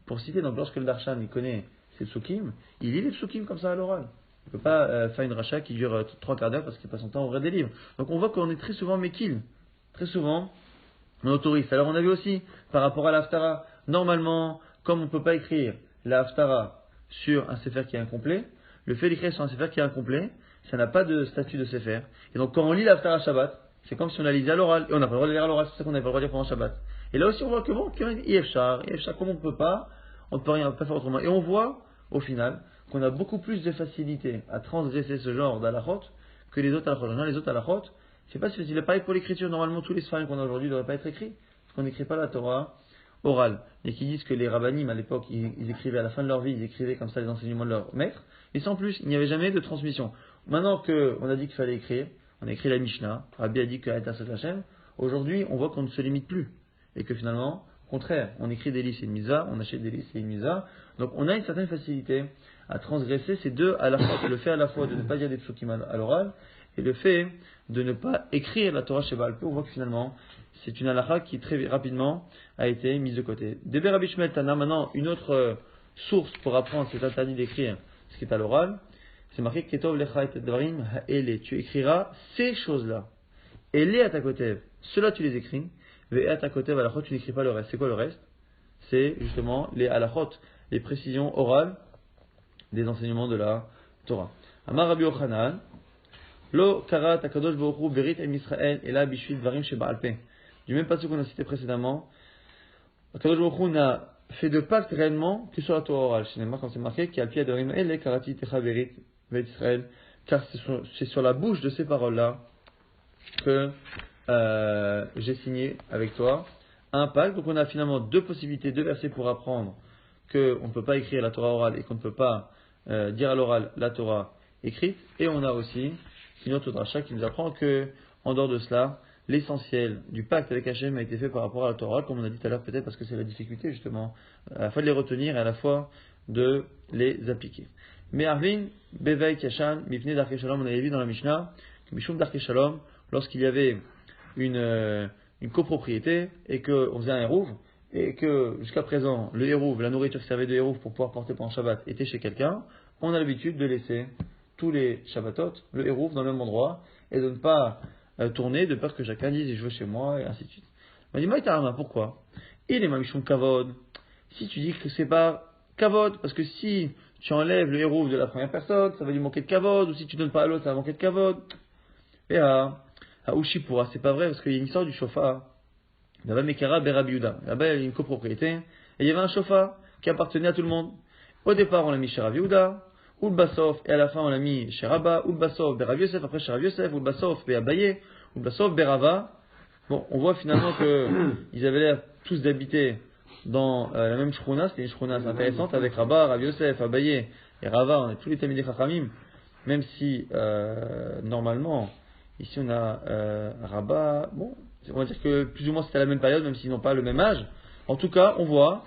pour citer. Donc, lorsque le darshan il connaît ses psukim, il lit les psukim comme ça à l'oral. Il ne peut pas faire une dracha qui dure 3 quarts d'heure parce qu'il passe son temps à ouvrir des livres. Donc on voit qu'on est très souvent mekil. Très souvent, on autorise. Alors on a vu aussi, par rapport à l'Haftara, normalement, comme on ne peut pas écrire la Haftara sur un sefer qui est incomplet, le fait d'écrire sur un sefer qui est incomplet, ça n'a pas de statut de sefer. Et donc quand on lit la Haftara Shabbat, c'est comme si on la lisait à l'oral. Et on n'a pas le droit de lire à l'oral, c'est pour ça qu'on n'a pas le droit de lire pendant Shabbat. Et là aussi on voit que bon, Yefchar, comme on ne peut pas, on ne peut rien pas faire autrement. Et on voit, au final, qu'on a beaucoup plus de facilité à transgresser ce genre d'halachot que les autres halachot. Les autres halachot, c'est pas si facile. Pareil pour l'écriture, normalement tous les sfarim qu'on a aujourd'hui ne devraient pas être écrits, parce qu'on n'écrit pas la Torah orale. Et qui disent que les rabbanim à l'époque, ils écrivaient à la fin de leur vie, ils écrivaient comme ça les enseignements de leur maître, et sans plus, il n'y avait jamais de transmission. Maintenant qu'on a dit qu'il fallait écrire, on a écrit la Mishnah, Rabbi a dit que Haïtasot Hashem, aujourd'hui on voit qu'on ne se limite plus, et que finalement, au contraire, on écrit des livres, c'est une misa, on achète des livres, c'est une misa, donc on a une certaine facilité à transgresser ces deux à la fois, le fait à la fois de ne pas dire des psukim à l'oral, et le fait de ne pas écrire la Torah chez Baal Peh. On voit que finalement, c'est une halakha qui très rapidement a été mise de côté. Debe Rabbi Shmuel Tana, maintenant, une autre source pour apprendre cet interdit d'écrire ce qui est à l'oral, c'est marqué Ketov lecha et dvarim ha'ele. Tu écriras ces choses-là. Ele à ta côté, ceux-là tu les écris, ve à ta côté, halachot, tu n'écris pas le reste. C'est quoi le reste? C'est justement les halachot, les précisions orales des enseignements de la Torah. Amar Rabbi Yochanan, Lo karat akadosh baruch hu berit el Israël ela bishvil dvarim shebaal peh. Du même passage qu'on a cité précédemment, Akadosh baruch hu n'a fait de pacte réellement que sur la Torah orale. Finalement, quand c'est marqué qu'il y a le pied dvarim el karati techa berit vet Israël, car c'est sur la bouche de ces paroles-là que j'ai signé avec toi un pacte. Donc on a finalement deux possibilités, deux versets pour apprendre qu'on ne peut pas écrire la Torah orale et qu'on ne peut pas dire à l'oral la Torah écrite. Et on a aussi une autre dracha qui nous apprend que, en dehors de cela, l'essentiel du pacte avec Hachem a été fait par rapport à la Torah orale, comme on a dit tout à l'heure, peut-être parce que c'est la difficulté justement, à la fois de les retenir et à la fois de les appliquer. Mais Arvin, Bevei Kashan, Mipne Darke Shalom, on avait vu dans la Mishnah que Mishum Darke Shalom, lorsqu'il y avait une copropriété et qu'on faisait un hérouv, et que jusqu'à présent, le hérouv, la nourriture qui servait de hérouv pour pouvoir porter pendant Shabbat était chez quelqu'un, on a l'habitude de laisser tous les Shabbatot, le hérouv dans le même endroit, et de ne pas tourner, de peur que chacun dise je veux chez moi, et ainsi de suite. On dit Maïtarama, pourquoi? Il est Mamishon Kavod. Si tu dis que c'est pas Kavod, parce que si tu enlèves le hérouv de la première personne, ça va lui manquer de Kavod, ou si tu donnes pas à l'autre, ça va manquer de Kavod. Et à Ushipura, c'est pas vrai, parce qu'il y a une histoire du chauffard. Là-bas, Mekara Berabiuda. Là-bas, il y a une copropriété, et il y avait un chauffard qui appartenait à tout le monde. Au départ, on l'a mis chez Rabiuda, ou le Bassof, et à la fin, on l'a mis chez Rabba, ou le Bassof, Berav Yosef, après chez Rav Yosef, ou le Bassof, Beabaye, ou le Bassof, Berava. Bon, on voit finalement qu'ils avaient l'air tous d'habiter dans la même shruna, c'était une shruna assez intéressante, avec Rabba, Rav Yosef, Abaye et Rava, on est tous les Tamidei Chachamim, même si, normalement, ici on a Rabba, bon, On va dire que plus ou moins c'était à la même période, même s'ils n'ont pas le même âge. En tout cas, on voit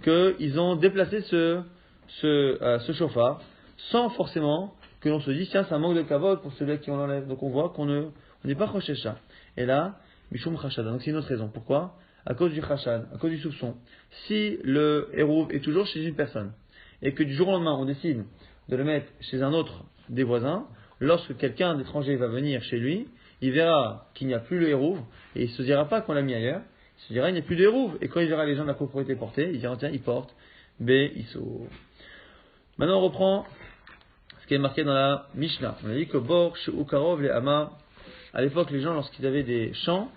qu'ils ont déplacé ce chauffard sans forcément que l'on se dise tiens, c'est un manque de kavod pour celui qui on l'enlève. Donc on voit qu'on n'est pas choshécha. Et là, Mishum Chashad. Donc c'est une autre raison. Pourquoi? À cause du Chashad, à cause du soupçon. Si le hérouv est toujours chez une personne et que du jour au lendemain on décide de le mettre chez un autre des voisins, lorsque quelqu'un d'étranger va venir chez lui, il verra qu'il n'y a plus le hérouv et il ne se dira pas qu'on l'a mis ailleurs. Il se dira il n'y a plus de hérouv. Et quand il verra les gens de la propriété porter, il dira tiens, il porte B, il sauve. Maintenant on reprend ce qui est marqué dans la Mishnah. On a dit que Bor, Ukarov, les Hama, à l'époque les gens lorsqu'ils avaient des champs,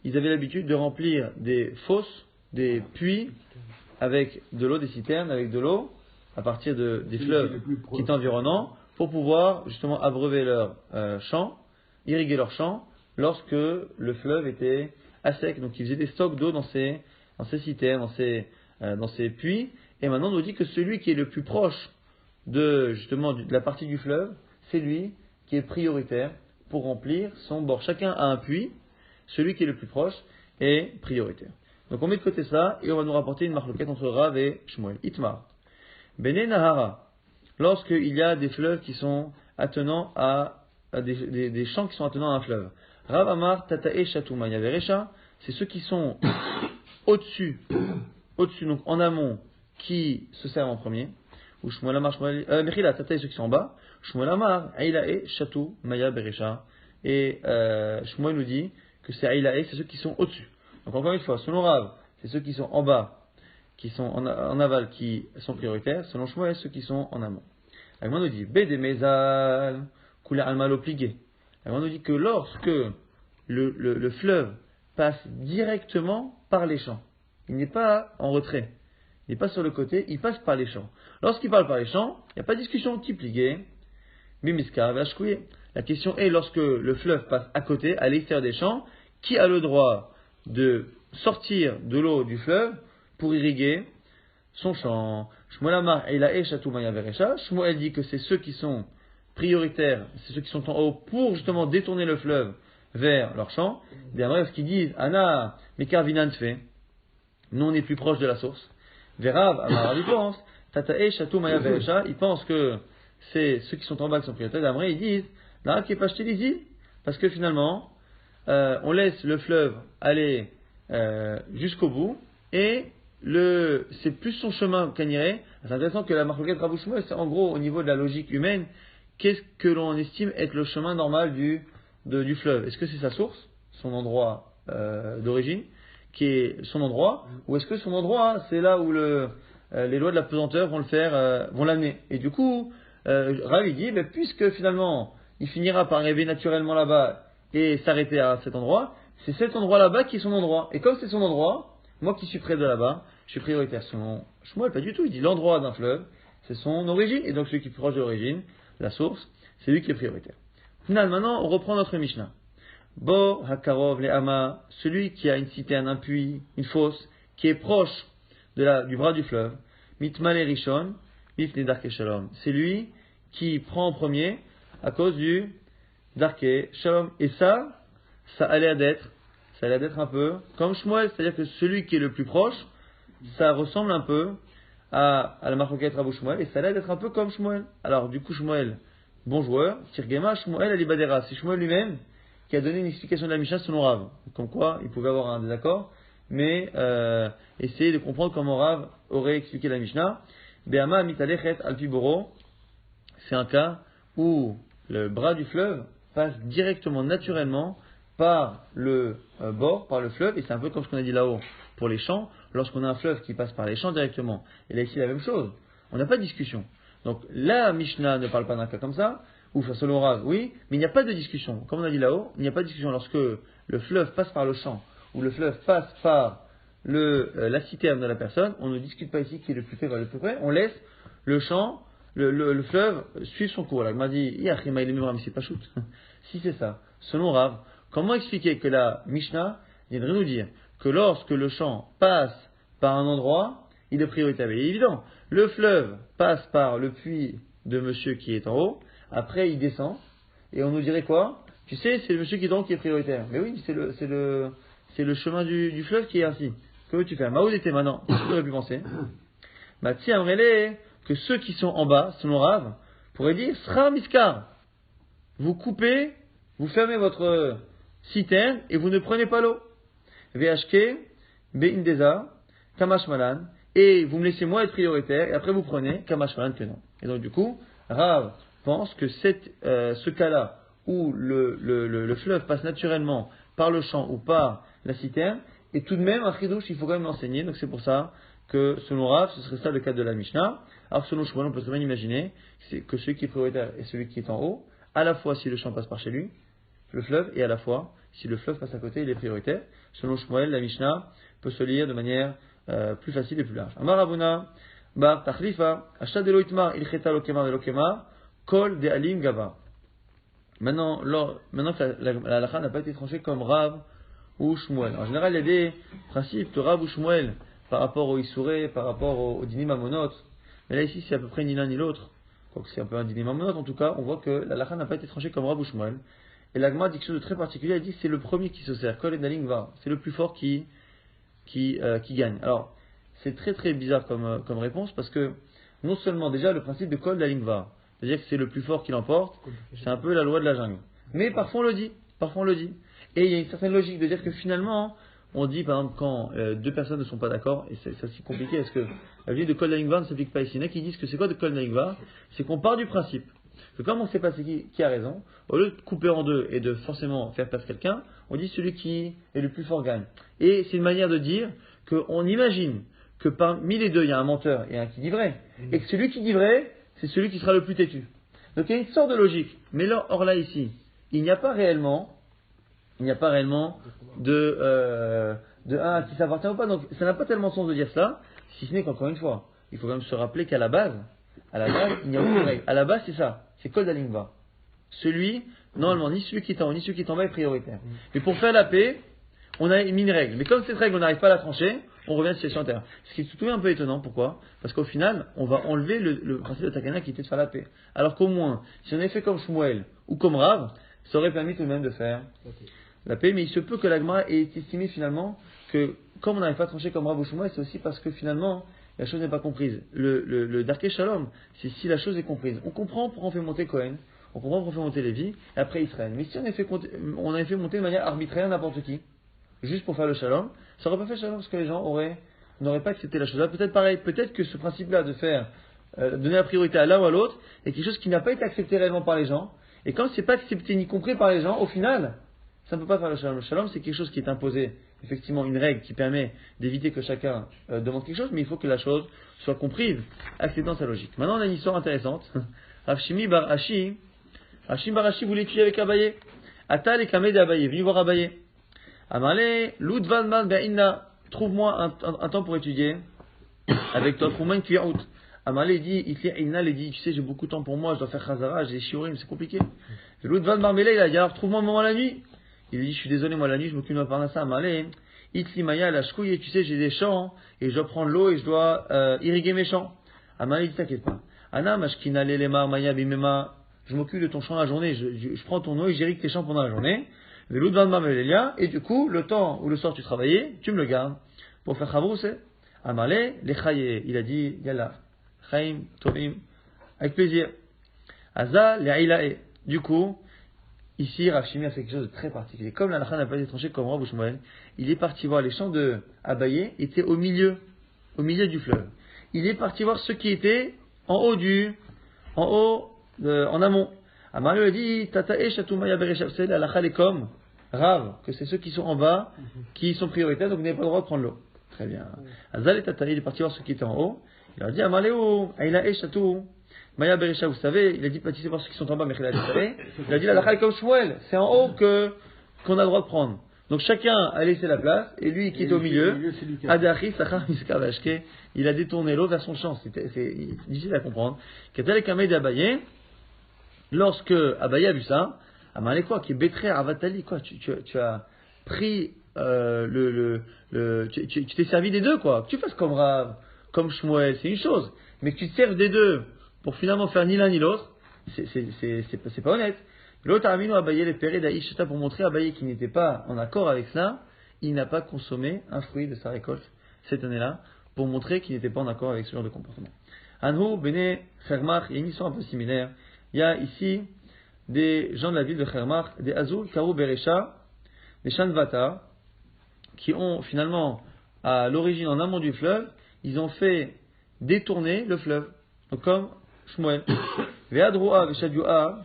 ils avaient l'habitude de remplir des fosses, des puits avec de l'eau, des citernes avec de l'eau à partir des fleuves qui étaient environnants pour pouvoir justement abreuver leurs champs, irriguer leurs champs lorsque le fleuve était à sec. Donc ils faisaient des stocks d'eau dans ces citernes, dans ces puits. Et maintenant on nous dit que celui qui est le plus proche de la partie du fleuve, c'est lui qui est prioritaire pour remplir son bord. Chacun a un puits, celui qui est le plus proche est prioritaire. Donc on met de côté ça et on va nous rapporter une marloquette entre Rav et Shmuel. Itmar. Bene Nahara. Lorsqu'il y a des fleuves qui sont attenants à des champs qui sont attenants à un fleuve. Rav Amar Tatae Shatumaya Veresha, c'est ceux qui sont au-dessus, donc en amont, qui se servent en premier. Ou Shmuel Amar, Mechila Tatae, ceux qui sont en bas. Shmuel Amar Ailae Shatu Maya Beresha. Et Shmuel nous dit que c'est Ailae, c'est ceux qui sont au-dessus. Donc encore une fois, selon Rav, c'est ceux qui sont en bas, qui sont en aval, qui sont prioritaires. Selon Shmuel, ceux qui sont en amont. L'Agma nous dit Bede Mezal Kula Almalo Pligé. L'Agma nous dit que lorsque le fleuve passe directement par les champs, il n'est pas en retrait, il n'est pas sur le côté, il passe par les champs. Lorsqu'il parle par les champs, il n'y a pas de discussion qui pligué. Bimiska Vashkouye. La question est lorsque le fleuve passe à côté, à l'extérieur des champs, qui a le droit de sortir de l'eau du fleuve pour irriguer son champ? Shmuel Amar Eila E Shatou Maya Veresha. Shmuel dit que c'est ceux qui sont prioritaires, c'est ceux qui sont en haut pour justement détourner le fleuve vers leur champ. Des Amar, ce qu'ils disent Anna Mekar Vinan fait. Nous on est plus proche de la source. Verav Amar il pense Tatae Shatou Maya Veresha. Il pense que c'est ceux qui sont en bas qui sont prioritaires. D'Amré ils disent là qui est pas acheté les parce que finalement on laisse le fleuve aller jusqu'au bout et c'est plus son chemin qu'un irait. C'est intéressant que la marloquette Rav Shmuel, c'est en gros au niveau de la logique humaine, qu'est-ce que l'on estime être le chemin normal du fleuve? Est-ce que c'est sa source, son endroit d'origine, qui est son endroit, ou est-ce que son endroit c'est là où les lois de la pesanteur vont l'amener? Et du coup, Rav il dit, puisque finalement il finira par arriver naturellement là-bas et s'arrêter à cet endroit, c'est cet endroit là-bas qui est son endroit. Et comme c'est son endroit, moi qui suis près de là-bas, je suis prioritaire. Selon Shmuel, pas du tout. Il dit l'endroit d'un fleuve, c'est son origine. Et donc celui qui est proche de l'origine, la source, c'est lui qui est prioritaire. Maintenant, on reprend notre Mishnah. Bo hakarov le ama, celui qui a une citerne, un puits, une fosse, qui est proche du bras du fleuve, mitmale rishon, mifne darke shalom. C'est lui qui prend en premier à cause du darke shalom. Et ça a l'air d'être un peu comme Shmuel, c'est-à-dire que celui qui est le plus proche, ça ressemble un peu à la marloquette Rav Shmuel, et ça a l'air d'être un peu comme Shmuel. Alors du coup Shmuel, bon joueur, Tirgema, Shmuel Alibadera, c'est Shmuel lui-même qui a donné une explication de la Mishnah selon Rav, comme quoi il pouvait avoir un désaccord, mais essayer de comprendre comment Rav aurait expliqué la Mishnah. Be'ama mitalechet alpiboro, c'est un cas où le bras du fleuve passe directement, naturellement, par le bord, par le fleuve, et c'est un peu comme ce qu'on a dit là-haut pour les champs, lorsqu'on a un fleuve qui passe par les champs directement. Et là ici la même chose, on n'a pas de discussion. Donc la Mishnah ne parle pas d'un cas comme ça, ou selon Rav, oui, mais il n'y a pas de discussion. Comme on a dit là-haut, il n'y a pas de discussion lorsque le fleuve passe par le champ, ou le fleuve passe par la citerne de la personne, on ne discute pas ici qui est le plus faible, le plus près, on laisse le champ, le fleuve suivre son cours. Là, il m'a dit, c'est pas shoot. Si c'est ça, selon Rav, comment expliquer que la Mishnah viendrait nous dire que lorsque le champ passe par un endroit, il est prioritaire? Il est évident. Le fleuve passe par le puits de monsieur qui est en haut, après il descend, et on nous dirait quoi? Tu sais, c'est le monsieur qui est en haut qui est prioritaire. Mais oui, c'est c'est le chemin du fleuve qui est ainsi. Que veux-tu faire? Maoud était maintenant. Qu'est-ce que tu aurais pu penser? Mati Amrele, que ceux qui sont en bas, selon Rav, pourraient dire Sra Miskar. Vous coupez, vous fermez votre citerne et vous ne prenez pas l'eau. VHK, Beindeza, Kamash Malan, et vous me laissez moi être prioritaire, et après vous prenez Kamash Malan que non. Et donc du coup, Rav pense que ce cas-là, où le fleuve passe naturellement par le champ ou par la citerne, est tout de même un chidouche, il faut quand même l'enseigner, donc c'est pour ça que selon Rav, ce serait ça le cas de la Mishnah. Alors selon Shmuel, on peut très bien imaginer que celui qui est prioritaire est celui qui est en haut, à la fois si le champ passe par chez lui, le fleuve, et à la fois si le fleuve passe à côté, il est prioritaire. Selon Shmuel, la Mishnah peut se lire de manière plus facile et plus large. Amar Abuna, Bar Tachlifa, Ashad de Loitmar, Ilcheta Lokemar de Lokemar, Kol de Alim Gaba. Maintenant que la halakha n'a pas été tranchée comme Rav ou Shmuel. En général, il y a des principes de Rav ou Shmuel par rapport au Issouré, par rapport au Dinim Amonot. Mais là, ici, c'est à peu près ni l'un ni l'autre. Donc, c'est un peu un Dinim Amonot. En tout cas, on voit que la halakha n'a pas été tranchée comme Rav ou Shmuel. Et l'Agma dit quelque chose de très particulier. Elle dit que c'est le premier qui se sert. Kol et Daling va. C'est le plus fort qui gagne. Alors, c'est très très bizarre comme réponse parce que non seulement déjà le principe de Kol Daling va, c'est-à-dire que c'est le plus fort qui l'emporte, c'est un peu la loi de la jungle. Mais parfois on le dit. Et il y a une certaine logique de dire que finalement, on dit par exemple quand deux personnes ne sont pas d'accord, et c'est aussi compliqué, est-ce que la vie de Kol Daling va ne s'applique pas ici? Il y en a qui disent que c'est quoi de Kol Daling va? C'est qu'on part du principe que comme on ne sait pas c'est qui a raison, au lieu de couper en deux et de forcément faire perdre quelqu'un, on dit celui qui est le plus fort gagne. Et c'est une manière de dire qu'on imagine que parmi les deux, il y a un menteur et un qui dit vrai. Et que celui qui dit vrai, c'est celui qui sera le plus têtu. Donc il y a une sorte de logique. Mais là, or là, ici, il n'y a pas réellement de un à qui ça appartient ou pas. Donc ça n'a pas tellement de sens de dire cela, si ce n'est qu'encore une fois, il faut quand même se rappeler qu'à la base, il n'y a aucune règle. À la base, c'est ça. C'est Kol Daling va. Celui, normalement, ni celui qui est en haut, ni celui qui est en bas est prioritaire. Mais pour faire la paix, on a mis une règle. Mais comme cette règle, on n'arrive pas à la trancher, on revient à la situation antérieure. Ce qui est tout un peu étonnant. Pourquoi? Parce qu'au final, on va enlever le principe de Takana qui était de faire la paix. Alors qu'au moins, si on avait fait comme Shmuel ou comme Rav, ça aurait permis tout de même de faire la paix. Mais il se peut que l'Agma ait estimé finalement que, comme on n'arrive pas à trancher comme Rav ou Shmuel, c'est aussi parce que finalement, la chose n'est pas comprise. Le Darkei Shalom, c'est si la chose est comprise. On comprend pourquoi on fait monter Cohen, on comprend pourquoi on fait monter Lévi, et après Israël. Mais si on avait fait monter de manière arbitraire n'importe qui, juste pour faire le Shalom, ça n'aurait pas fait Shalom parce que les gens n'auraient pas accepté la chose. Là, peut-être pareil, peut-être que ce principe-là de faire, donner la priorité à l'un ou à l'autre, est quelque chose qui n'a pas été accepté réellement par les gens, et quand c'est pas accepté ni compris par les gens, au final, ça ne peut pas faire le Shalom. Le Shalom, c'est quelque chose qui est imposé, effectivement, une règle qui permet d'éviter que chacun demande quelque chose, mais il faut que la chose soit comprise, acceptant sa logique. Maintenant, on a une histoire intéressante. Rav Shimi bar Ashi voulait étudier avec Abaye. Atal et Kamed Abaye, venu voir Abaye. Amarle, Ludvanman Ba'inna, trouve-moi un temps pour étudier avec toi, Trouman Kuyahut. Amarle dit, Inna dit, tu sais, j'ai beaucoup de temps pour moi, je dois faire Khazara, j'ai Shiurim, c'est compliqué. Ludvanman Ba'inna, il a dit, alors trouve-moi un moment la nuit. Il dit, je suis désolé, moi la nuit, je m'occupe de ma parnassa. Amarle, Itlimaya, la Shkouille, tu sais, j'ai des champs, et je dois prendre l'eau et je dois irriguer mes champs. Amarle dit, t'inquiète pas. Anna, Mashkina, Lelemar, Maya, Bimema, je m'occupe de ton champ la journée, je prends ton eau et j'irrigue tes champs pendant la journée. Et du coup, le temps où le soir tu travaillais, tu me le gardes. Pour faire Chavrouse, Amale, les Chaye, il a dit, Yalla, Chaim, Tovim, avec plaisir. Aza, les Ailae. Du coup, ici, Rav Shimi a fait quelque chose de très particulier. Comme la halakha n'a pas été tranchée comme Rav ou Shmuel, il est parti voir les champs de Abaye, étaient au milieu du fleuve. Il est parti voir ceux qui étaient en amont. Amalé a dit, Tatae Shatumaya Bereshav, c'est la halakha est comme Rav, que c'est ceux qui sont en bas, qui sont prioritaires, donc vous n'avez pas le droit de prendre l'eau. Très bien. Azal et Tatae, il est parti voir ceux qui étaient en haut. Il a dit, Amaléo, Aïla Shatou, Maya Bereshav, vous savez, il a dit, pâtissez voir ceux qui sont en bas, mais il a dit, la halakha est comme Shmuel, c'est en haut qu'on a le droit de prendre. Donc chacun a laissé la place, et lui qui est au milieu, Adachi, Sachar, Miskavashke, il a détourné l'eau vers son champ. C'est difficile à comprendre. Katel Kamed Abaye, lorsque Abaye a vu ça, Amalé quoi, qui est Bétré Avatali, quoi, tu as pris tu t'es servi des deux, quoi. Que tu fasses comme Rav, comme Shmuel, c'est une chose. Mais que tu te serves des deux pour finalement faire ni l'un ni l'autre, c'est pas honnête. L'autre Amino Abaye les péré d'Aïcheta pour montrer à Abaye qui n'était pas en accord avec cela, il n'a pas consommé un fruit de sa récolte cette année-là, pour montrer qu'il n'était pas en accord avec ce genre de comportement. Anhu, Bene, Khermach, il y a une histoire un peu similaire. Il y a ici des gens de la ville de Khermach, des Azul, Karu Beresha, des Shanvata, qui ont finalement, à l'origine, en amont du fleuve, ils ont fait détourner le fleuve. Donc comme Shmuel. Ve'adroa, Ve'shadyoa,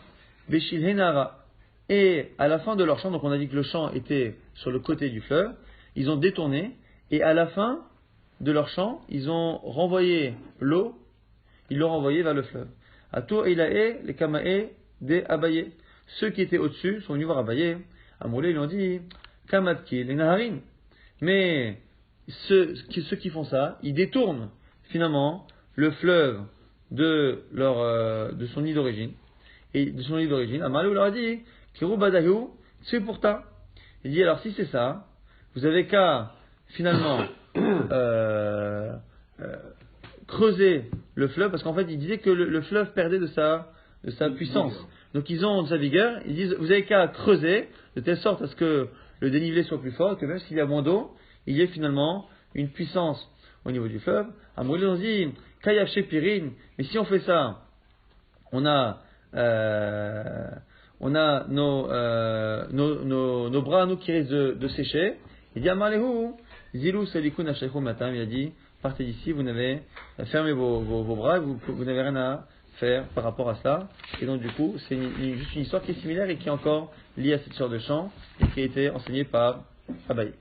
Ve'shilhenara. Et à la fin de leur champ, donc on a dit que le champ était sur le côté du fleuve, ils ont détourné, et à la fin de leur champ, ils ont renvoyé l'eau, ils l'ont renvoyé vers le fleuve. Ato Eilae, les Kamae, des Abaye. Ceux qui étaient au-dessus sont venus voir Abaye. À Moulé, ils lui ont dit, Kamatki, les Naharin. Mais ceux qui font ça, ils détournent finalement le fleuve de son nid d'origine. Et de son nid d'origine, Amalou leur a dit, Kirubadahu, c'est pour ta. Il dit, alors si c'est ça, vous avez qu'à finalement creuser le fleuve, parce qu'en fait il disait que le fleuve perdait de sa puissance. Donc ils ont de sa vigueur, ils disent, vous avez qu'à creuser de telle sorte à ce que le dénivelé soit plus fort, que même s'il y a moins d'eau, il y ait finalement une puissance au niveau du fleuve. À Moulin on dit, Kayaché Pirine, mais si on fait ça, on a nos bras, nous, qui risquent de sécher. Il dit, Amalehou, Zilou Salikun Ashaykhou Matam, il a dit, partez d'ici, vous n'avez, fermez vos bras, vous n'avez rien à faire par rapport à cela. Et donc, du coup, c'est juste une histoire qui est similaire et qui est encore liée à cette sorte de chant et qui a été enseignée par Abaye.